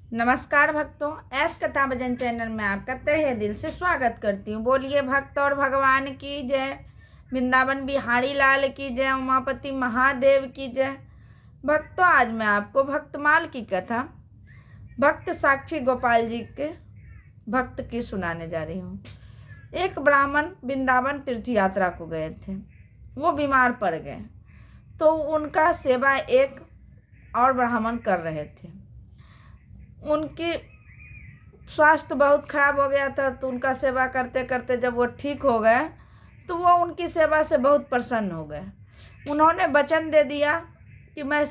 नमस्कार भक्तों, ऐस कथा भजन चैनल में आपका तहे दिल से स्वागत करती हूँ। बोलिए भक्त और भगवान की जय, वृंदावन बिहारी लाल की जय, उमापति महादेव की जय। भक्तों, आज मैं आपको भक्तमाल की कथा भक्त साक्षी गोपाल जी के भक्त की सुनाने जा रही हूँ। एक ब्राह्मण वृंदावन तीर्थ यात्रा को गए थे। वो बीमार पड़ गए तो उनका सेवा एक और ब्राह्मण कर रहे थे। उनकी स्वास्थ्य बहुत खराब हो गया था, तो उनका सेवा करते करते जब वो ठीक हो गए तो वो उनकी सेवा से बहुत प्रसन्न हो गए। उन्होंने वचन दे दिया कि मैं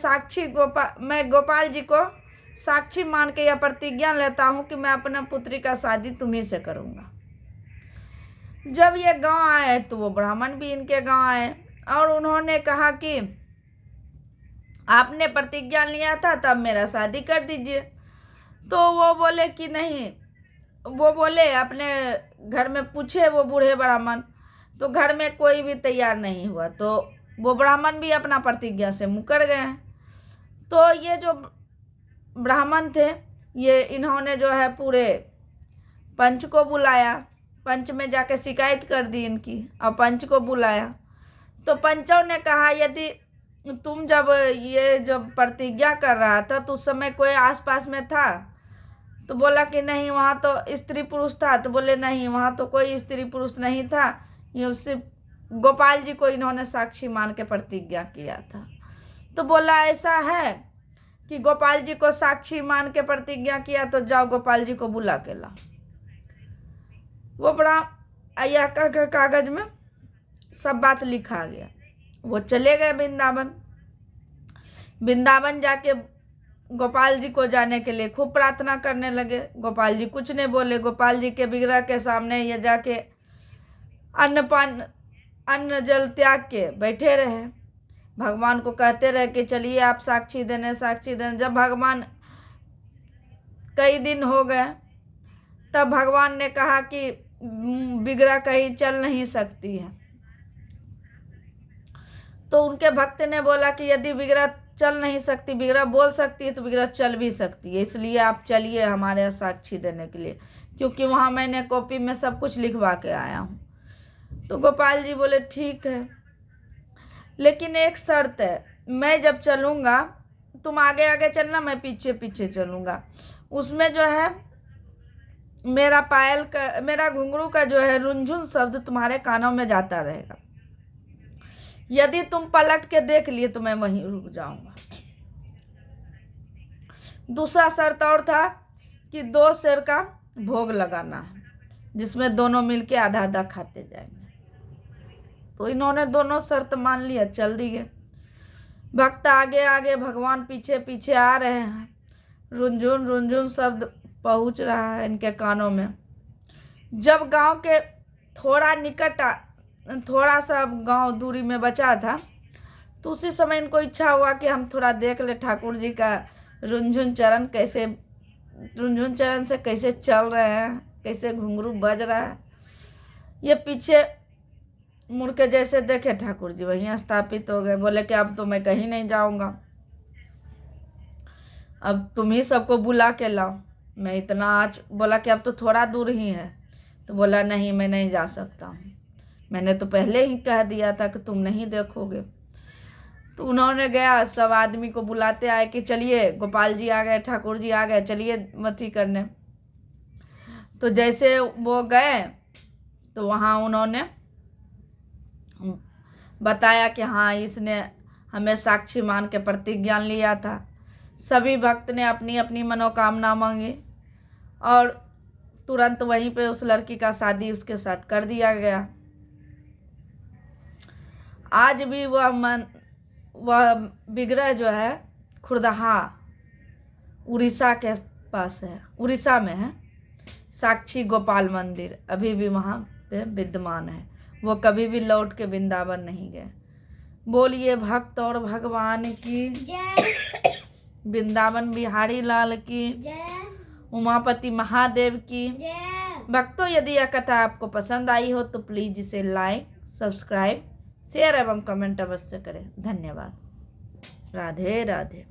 गोपाल जी को साक्षी मान के यह प्रतिज्ञा लेता हूँ कि मैं अपने पुत्री का शादी तुम्ही से करूँगा। जब ये गांव आए तो वो ब्राह्मण भी इनके गांव आए और उन्होंने कहा कि आपने प्रतिज्ञा लिया था, तब मेरा शादी कर दीजिए। तो वो बोले कि नहीं। वो बोले अपने घर में पूछे वो बूढ़े ब्राह्मण, तो घर में कोई भी तैयार नहीं हुआ। तो वो ब्राह्मण भी अपना प्रतिज्ञा से मुकर गए। तो ये जो ब्राह्मण थे, इन्होंने जो है पूरे पंच को बुलाया। पंच में जाके शिकायत कर दी इनकी और पंच को बुलाया। तो पंचों ने कहा, यदि तुम जब प्रतिज्ञा कर रहा था तो उस समय कोई आसपास में था? तो बोला कि नहीं, वहाँ तो स्त्री पुरुष था। तो बोले नहीं, वहाँ तो कोई स्त्री पुरुष नहीं था, ये सिर्फ गोपाल जी को इन्होंने साक्षी मान के प्रतिज्ञा किया था। तो बोला ऐसा है कि गोपाल जी को साक्षी मान के प्रतिज्ञा किया, तो जाओ गोपाल जी को बुला के लाओ। वो बड़ा कागज में सब बात लिखा गया। वो चले गए वृंदावन जाके गोपाल जी को जाने के लिए खूब प्रार्थना करने लगे। गोपाल जी कुछ नहीं बोले। गोपाल जी के विग्रह के सामने ये जाके अन्न जल त्याग के बैठे रहे। भगवान को कहते रहे कि चलिए आप साक्षी देने। जब भगवान कई दिन हो गए, तब भगवान ने कहा कि विग्रह कहीं चल नहीं सकती है। तो उनके भक्त ने बोला कि यदि विग्रह चल नहीं सकती, विग्रह बोल सकती है, तो विग्रह चल भी सकती है। इसलिए आप चलिए हमारे यहाँ साक्षी देने के लिए, क्योंकि वहाँ मैंने कॉपी में सब कुछ लिखवा के आया हूँ। तो गोपाल जी बोले ठीक है, लेकिन एक शर्त है, मैं जब चलूँगा तुम आगे आगे चलना, मैं पीछे पीछे चलूँगा। उसमें जो है मेरा घुंघरू का जो है रुनझुन शब्द तुम्हारे कानों में जाता रहेगा। यदि तुम पलट के देख लिए तो मैं वहीं रुक जाऊंगा। दूसरा शर्त और था कि 2 सेर का भोग लगाना है, जिसमें दोनों मिलके आधा आधा खाते जाएंगे। तो इन्होंने दोनों शर्त मान लिया, चल दिए। भक्त आगे आगे, भगवान पीछे पीछे आ रहे हैं। रुनझुन रुनझुन शब्द पहुंच रहा है इनके कानों में। जब गांव के थोड़ा सा गांव दूरी में बचा था, तो उसी समय इनको इच्छा हुआ कि हम थोड़ा देख ले ठाकुर जी का रुनझुन चरण से कैसे चल रहे हैं, कैसे घुंघरू बज रहा है। ये पीछे मुड़ के जैसे देखे, ठाकुर जी वहीं स्थापित हो गए। बोले कि अब तो मैं कहीं नहीं जाऊंगा, अब तुम ही सबको बुला के लाओ। मैं इतना आज बोला कि अब तो थोड़ा दूर ही है। तो बोला नहीं, मैं नहीं जा सकता हूँ, मैंने तो पहले ही कह दिया था कि तुम नहीं देखोगे। तो उन्होंने गया, सब आदमी को बुलाते आए कि चलिए गोपाल जी आ गए, ठाकुर जी आ गए, चलिए मथी करने। तो जैसे वो गए तो वहाँ उन्होंने बताया कि हाँ, इसने हमें साक्षी मान के प्रतिज्ञा लिया था। सभी भक्त ने अपनी अपनी मनोकामना मांगी और तुरंत वहीं पे उस लड़की का शादी उसके साथ कर दिया गया। आज भी वह विग्रह जो है खुरदहा उड़ीसा के पास है, उड़ीसा में है। साक्षी गोपाल मंदिर अभी भी वहाँ पे विद्यमान है। वो कभी भी लौट के वृंदावन नहीं गए। बोलिए भक्त और भगवान की जय, वृंदावन बिहारी लाल की जय, उमापति महादेव की जय। भक्तों, यदि यह कथा आपको पसंद आई हो तो प्लीज़ इसे लाइक, सब्सक्राइब, शेयर एवं कमेंट अवश्य करें। धन्यवाद। राधे राधे।